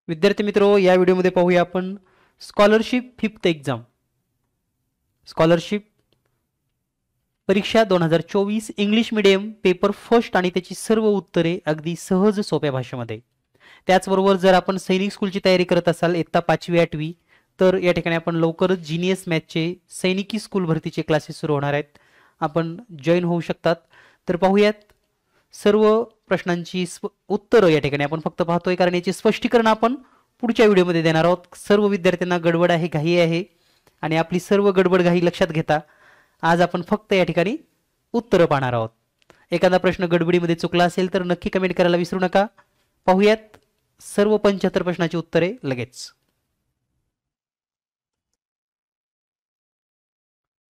विद्यार्थी मित्रो, या व्हिडिओमध्ये पाहूया आपण स्कॉलरशिप फिफ्थ एक्झाम स्कॉलरशिप परीक्षा 2024 इंग्लिश मीडियम पेपर फर्स्ट आणि त्याची सर्व उत्तरे अगदी सहज सोप्या भाषेमध्ये. त्याचबरोबर जर आपण सैनिक स्कूलची तयारी करत असाल इयत्ता 5वी 8वी तर या ठिकाणी आपण लवकरच जीनियस मॅथचे सैनिकी स्कूल भरतीचे क्लासेस सुरू होणार आहेत. आपण जॉईन होऊ शकतात. तर पाहूयात सर्व प्रश्नांची उत्तरं या ठिकाणी आपण फक्त पाहतोय कारण याचे स्पष्टीकरण आपण पुढच्या व्हिडिओमध्ये देणार आहोत. सर्व विद्यार्थ्यांना गडबड आहे, घाई आहे आणि आपली सर्व गडबड घाई लक्षात घेता आज आपण फक्त या ठिकाणी उत्तरं पाहणार आहोत. एखादा प्रश्न गडबडीमध्ये चुकला असेल तर नक्की कमेंट करायला विसरू नका. पाहूयात सर्व 75 प्रश्नांची उत्तरे लगेच.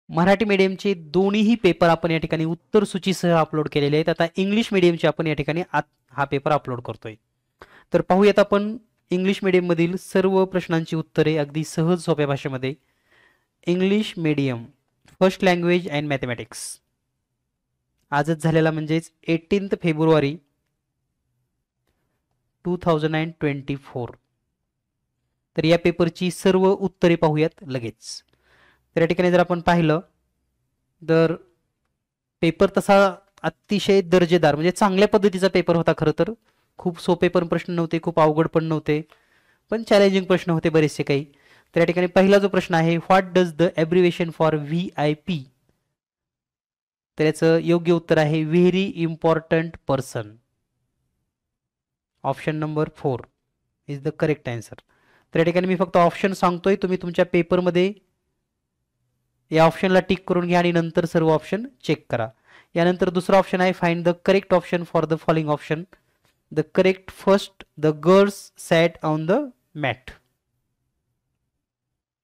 मराठी मीडियमचे दोन्हीही पेपर आपण या ठिकाणी उत्तर सूचीसह अपलोड केलेले आहेत. आता इंग्लिश मीडियमचे आपण या ठिकाणी हा पेपर अपलोड करतोय. तर पाहूयात आपण इंग्लिश मीडियम मधील सर्व प्रश्नांची उत्तरे अगदी सहज सोप्या भाषेमध्ये. English medium first language and mathematics आजच झालेला म्हणजेच 18 फेब्रुवारी 2024. तर या पेपरची सर्व उत्तरे पाहूयात लगेच. तर या ठिकाणी जर आपण पाहिलं तर पेपर तसा अतिशय दर्जेदार म्हणजे चांगल्या पद्धतीचा पेपर होता. खरं तर खूप सोपे पण प्रश्न नव्हते, खूप अवघड पण नव्हते, पण चॅलेंजिंग प्रश्न होते बरेचसे काही. तर या ठिकाणी पहिला जो प्रश्न आहे, what does the abbreviation for VIP, तर याचं योग्य उत्तर आहे very important person. Option number 4 is the correct answer. तर या ठिकाणी मी फक्त ऑप्शन सांगतोय, तुम्ही तुमच्या पेपरमध्ये या ऑप्शनला टिक करून घ्या आणि नंतर सर्व ऑप्शन चेक करा. यानंतर दुसरा ऑप्शन आहे find the correct option for the following option. The correct first the girls sat on the mat.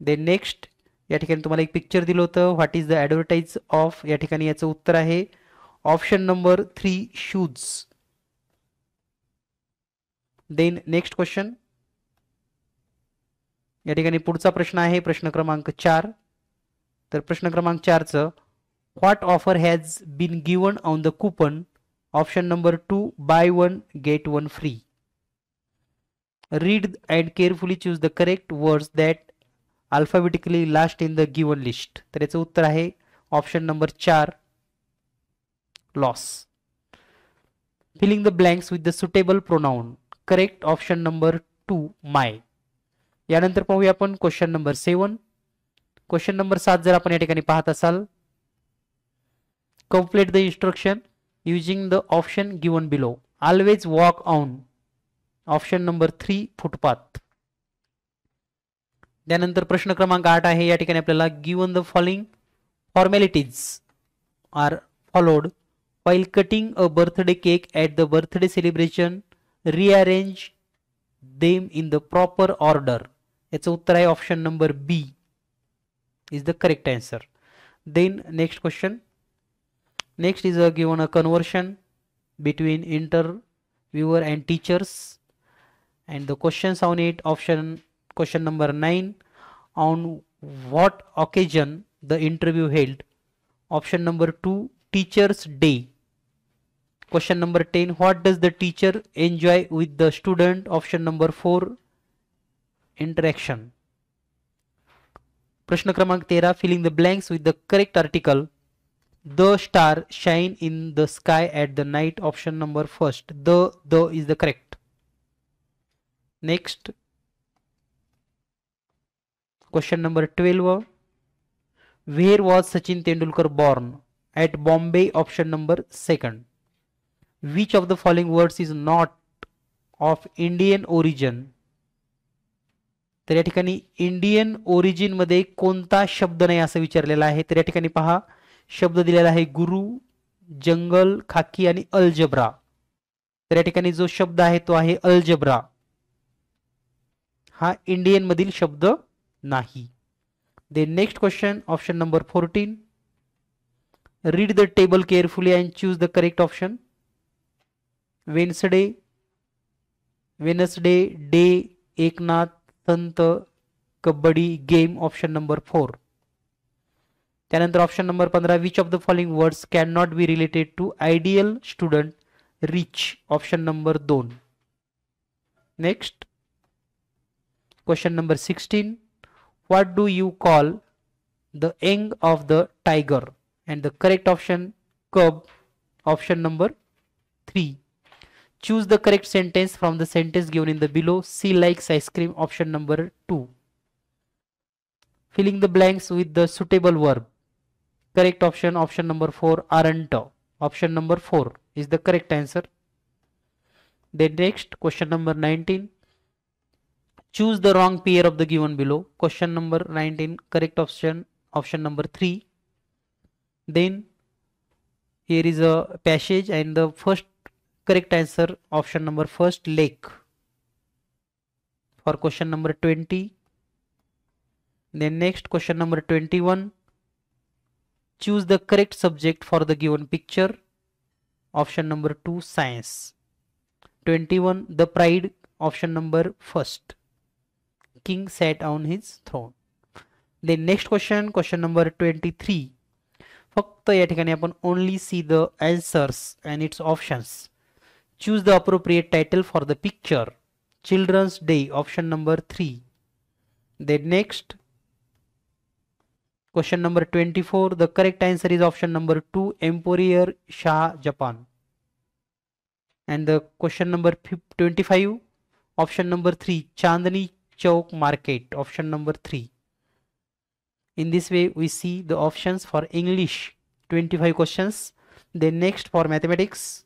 Then next या ठिकाणी तुम्हाला एक पिक्चर दिलं होतं, what is the advertise of. या ठिकाणी याचं उत्तर आहे option number 3 shoes. Then next question या ठिकाणी पुढचा प्रश्न आहे प्रश्न क्रमांक 4. तर प्रश्न क्रमांक 4चं what offer has been given on the coupon. Option number 2 buy 1 get 1 free. Read and carefully choose the correct words that alphabetically last in the given list. तर याचं उत्तर आहे option number 4 loss. Filling the blanks with the suitable pronoun. Correct option number 2 my. यानंतर पाहूया आपण question number 7. Question number 7 जर आपण या ठिकाणी पाहत असाल, complete the instruction using the option given below. Always walk on. Option number 3 footpath. त्यानंतर प्रश्न क्रमांक 8 आहे, या ठिकाणी आपल्याला given the following formalities are followed while cutting a birthday cake at the birthday celebration. Rearrange them in the proper order. याचं उत्तर आहे option number B is the correct answer. Then next question. Next is given a conversion between interviewer and teachers and the questions on it. Question number 9. On what occasion the interview held. Option number 2 Teachers Day. Question number 10. What does the teacher enjoy with the student. Option number 4 interaction. प्रश्न क्रमांक 13. Filling the blanks with the correct article. The star shine in the sky at the night. Option number 1. The is the correct. Next question number 12. Where was Sachin Tendulkar born. At Bombay. Option number 2. Which of the following words is not of Indian origin. तर या ठिकाणी Indian origin मध्ये कोणता शब्द नाही असं विचारलेलं आहे. तर या ठिकाणी पहा शब्द दिलेला आहे गुरु, जंगल, खाकी आणि अल्जब्रा. तर या ठिकाणी जो शब्द आहे तो आहे अल्जब्रा. हा इंडियन मधील शब्द नाही. Then next question option number 14. Read the table carefully and choose the correct option. Wednesday, day, Eknath, संत, कबड्डी, गेम. Option number 4. त्यानंतर option number 15. Which of the following words can not be related to ideal student rich. Option number 2. Next Question number 16. What do you call the young of the tiger? And the correct option, cub. Option number 3. Choose the correct sentence from the sentence given in the below. C likes ice cream. Option number 2. Filling the blanks with the suitable verb. Correct option, option number 4, aren't. Option number 4 is the correct answer. Then next, question number 19. Choose the wrong pair of the given below. Question number 19, correct option, option number 3. Then here is a passage and the first correct answer, option number first, lake. For question number 20. Then next, question number 21. Choose the correct subject for the given picture. Option number 2, science. 21, the pride. Option number first, king sat on his throne. Then next question, question number 23. फक्त या ठिकाणी आपण only see the answers and its options. Choose the appropriate title for the picture. Children's Day. Option number 3. Then next, question number 24. The correct answer is option number 2, Emperor Shah Japan. And the question number 25. Option number 3, Chandni Chowk Market. Option number 3. In this way we see the options for English 25 questions. Then next, for mathematics.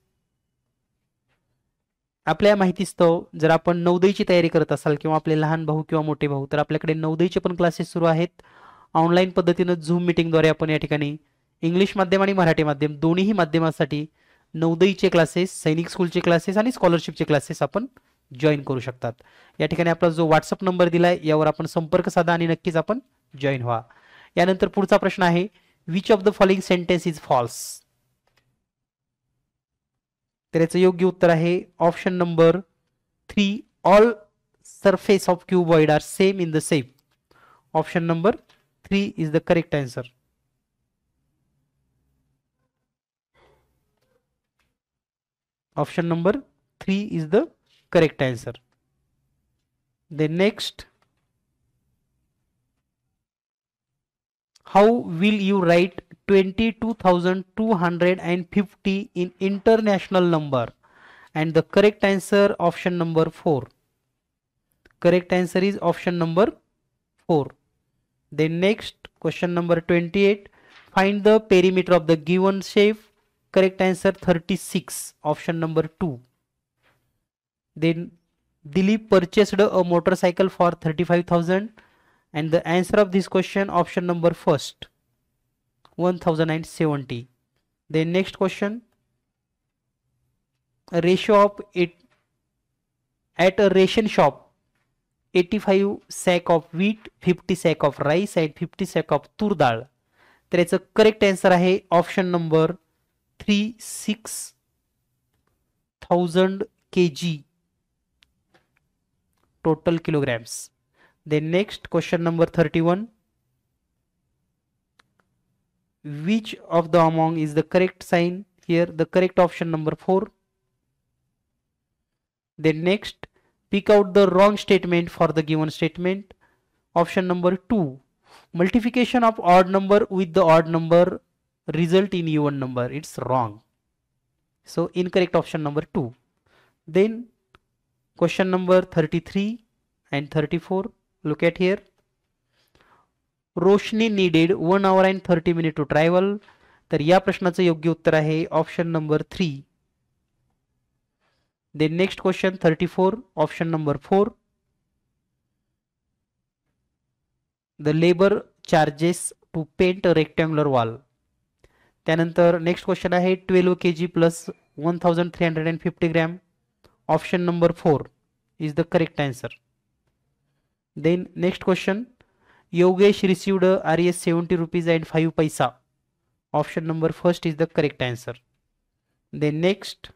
आपल्या माहितीस्तव जर आपण नवोदयची तयारी करत असाल किंवा आपले लहान भाऊ किंवा मोठे भाऊ, तर आपल्याकडे नवोदयचे पण क्लासेस सुरू आहेत. ऑनलाईन पद्धतीने झूम मीटिंगद्वारे आपण या ठिकाणी इंग्लिश माध्यम आणि मराठी माध्यम दोन्ही माध्यमासाठी नवोदयचे क्लासेस, सैनिक स्कूलचे क्लासेस आणि स्कॉलरशिपचे क्लासेस आपण जॉईन करू शकतात. या ठिकाणी आपला जो व्हॉट्सअप नंबर दिलाय यावर आपण संपर्क साधा आणि नक्कीच आपण जॉईन व्हा. यानंतर पुढचा प्रश्न आहे, which of the following sentence is false? तर याचं योग्य उत्तर आहे option number 3, all surface of cuboid are same in the shape. Option number 3 is the correct answer. Option number 3 is the correct answer. Then next, how will you write 22,250 in international number? And the correct answer, option number 4. Correct answer is option number 4. Then next, question number 28. Find the perimeter of the given shape. Correct answer 36. Option number 2. Then Dilip purchased a motorcycle for 35,000 and the answer of this question, option number first, 1,070. Then next question, a ratio of it at a ration shop, 85 sack of wheat, 50 sack of rice and 50 sack of tur dal. तर याचं correct answer आहे option number 3, 6,000 kg total kilograms. Then next, question number 31. Which of the among is the correct sign? Here the correct option number 4. Then next, pick out the wrong statement for the given statement. Option number 2. Multiplication of odd number with the odd number result in even number. It's wrong. So incorrect option number 2. Then question number 33 and 34. Look at here. Roshni needed 1 hour and 30 minutes to travel. तर या प्रश्नाचं योग्य उत्तर आहे option number 3. Then next question 34, option number 4. The labor charges to paint a rectangular wall. त्यानंतर next question आहे 12 kg plus 1,350 gram. Option number 4 is the correct answer. Then next question, Yogesh received RS 70 rupees and 5 paisa. Option number first is the correct answer. Then next,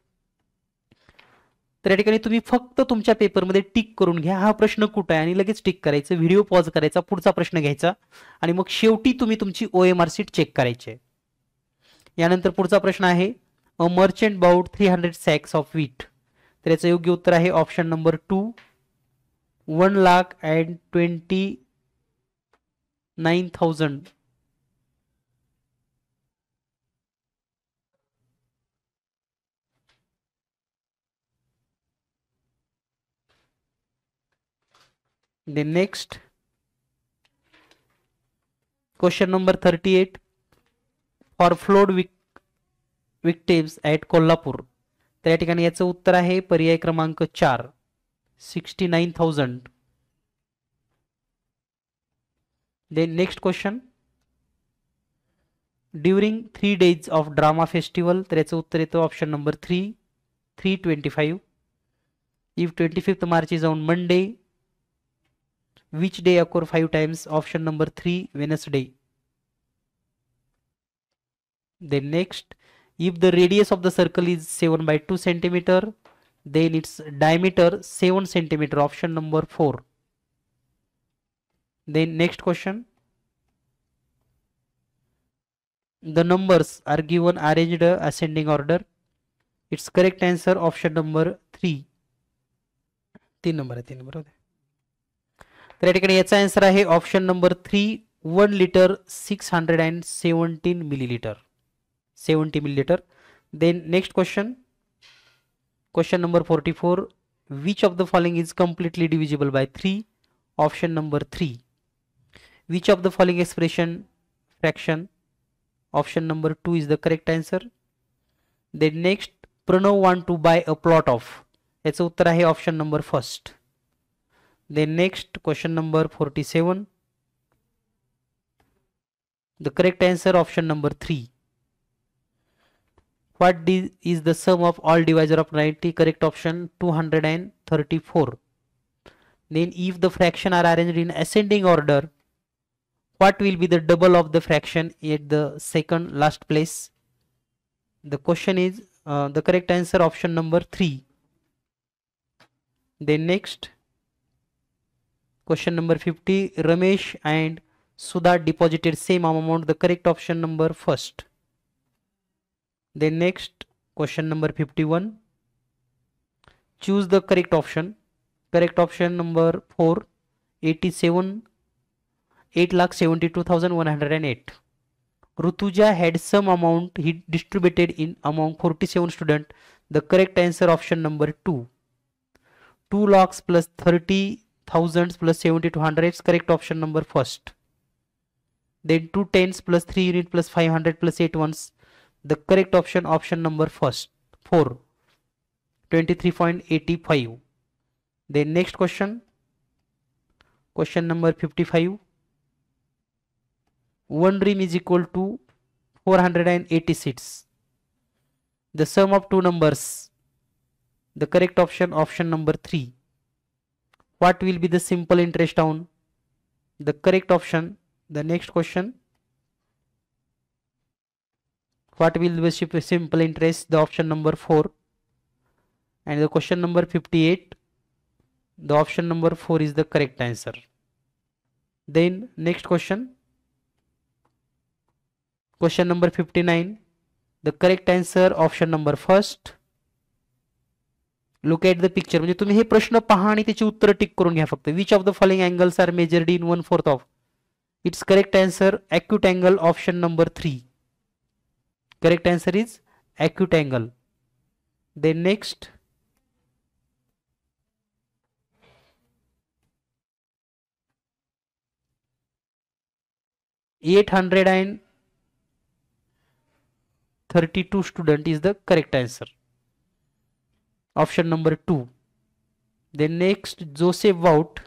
तर या ठिकाणी तुम्ही फक्त तुमच्या पेपरमध्ये टिक करून घ्या हा प्रश्न कुठे आहे आणि लगेच टिक करायचं, व्हिडिओ पॉज करायचा, पुढचा प्रश्न घ्यायचा आणि मग शेवटी तुम्ही तुमची OMR शीट चेक करायची. यानंतर पुढचा प्रश्न आहे, a merchant bought 300 sacks of wheat. तर याचं योग्य उत्तर आहे option number 2, 1,29,000. The next question number 38, for flood victims at Kolhapur. त्या ठिकाणी याचं उत्तर आहे पर्याय क्रमांक 4, 69,000. Then next question, during 3 days of drama festival. तर याचं उत्तर येतं option number 3, 325. If 25th March is on Monday, which day occur 5 times? Option number 3, Wednesday. Then next, if the radius of the circle is 7 by 2 centimeter, then its diameter 7 centimeter. Option number 4. Then next question, the numbers are given arranged ascending order. Its correct answer option number 3. 3 number आहे, 3 number होते. तर या ठिकाणी याचा answer आहे option number 3, 1 liter 617 milliliter, 70 milliliter. Then next question, question number 44, which of the following is completely divisible by 3? Option number 3. Which of the following expression fraction? Option number 2 is the correct answer. Then next, Pranav want to buy a plot of. याचं उत्तर आहे option number 1. Then next, question number 47. The correct answer option number 3. What is the sum of all divisor of 90? Correct option 234. Then if the fraction are arranged in ascending order, what will be the double of the fraction at the second last place? The question is the correct answer option number 3. Then next, question number 50, Ramesh and Sudha deposited same amount. The correct option number 1. Then next, question number 51, choose the correct option. Correct option number 4, 8,72,108. Rutuja had some amount he distributed in among 47 students. The correct answer option number 2. 2 lakhs plus 30,000 plus 7,200. Correct option number 1. Then 2 tens plus 3 unit plus 500 plus 8 ones. The correct option option number 4, 23.85. Then next question, question number 55, 1 ream is equal to 486. The sum of two numbers. The correct option option number 3. What will be the simple interest on? The correct option, the next question, what will be simple interest? The option number 4. And the question number 58, the option number 4 is the correct answer. Then next question, question number 59, the correct answer option number 1. Look at the picture. म्हणजे तुम्ही हे प्रश्न पहा आणि त्याची उत्तर टिक करून घ्या फक्त. Which of the following angles are measured in 1/4 of? Its correct answer acute angle option number 3. Correct answer is acute angle. Then next, $832 student is the correct answer. Option number 2. Then next, Joseph Wout.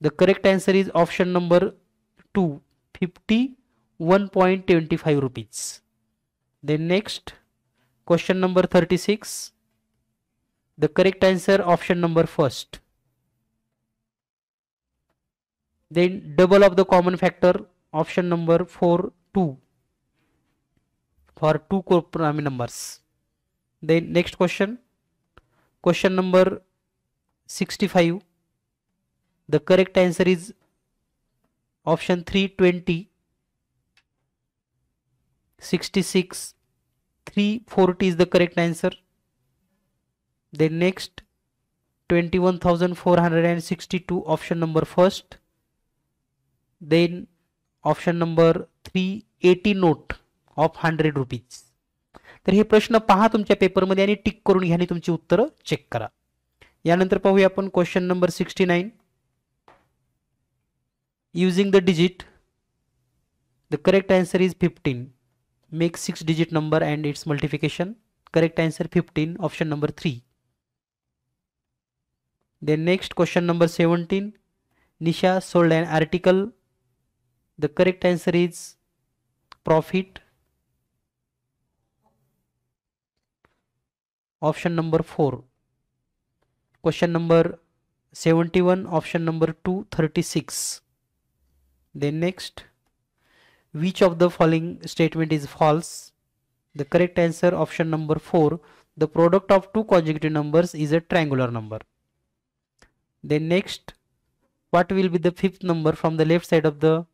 The correct answer is option number 2, 51.25 rupees. Then next, question number 36. The correct answer option number 1. Then double of the common factor option number 4, 2. For 2 prime numbers. Then next question, question number 65. The correct answer is option 3, 20. 66, 340 is the correct answer. Then next 21,462 option number first. Then option number 3 80 note of 100 rupees. तर हे प्रश्न पहा तुमच्या पेपरमध्ये आणि टिक करून घ्या आणि तुमची उत्तरं चेक करा. यानंतर पाहूया आपण question number 69. Using the digit, the correct answer is 15. Make 6-digit number and its multiplication. Correct answer 15, option number 3. Then next question number 17. Nisha sold an article. The correct answer is profit. Option number 4. Question number 71, option number 2, 36. Then next, which of the following statement is false? The correct answer, option number 4. The product of two consecutive numbers is a triangular number. Then next, what will be the fifth number from the left side of the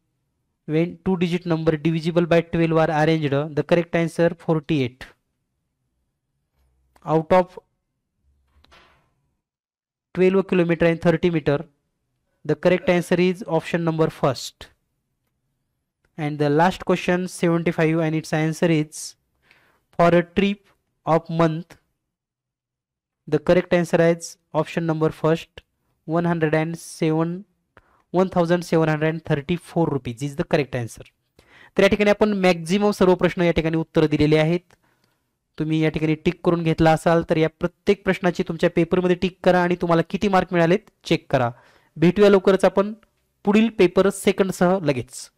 when two-digit number divisible by 12 are arranged? The correct answer 48. Out of 12 kilometer and 30 meter, the correct answer is option number first. And the last question 75, and its answer is for a trip of month. The correct answer is option number first, 1,734 rupees is the correct answer. तर या ठिकाणी आपण maximum सर्व प्रश्न या ठिकाणी उत्तर दिलेले आहेत. तुम्ही या ठिकाणी टिक करून घेतला असाल तर या प्रत्येक प्रश्नाची तुमच्या पेपरमध्ये टिक करा आणि तुम्हाला किती मार्क मिळालेत चेक करा. भेटूया लवकरच आपण पुढील पेपर सेकंड सह लगेच.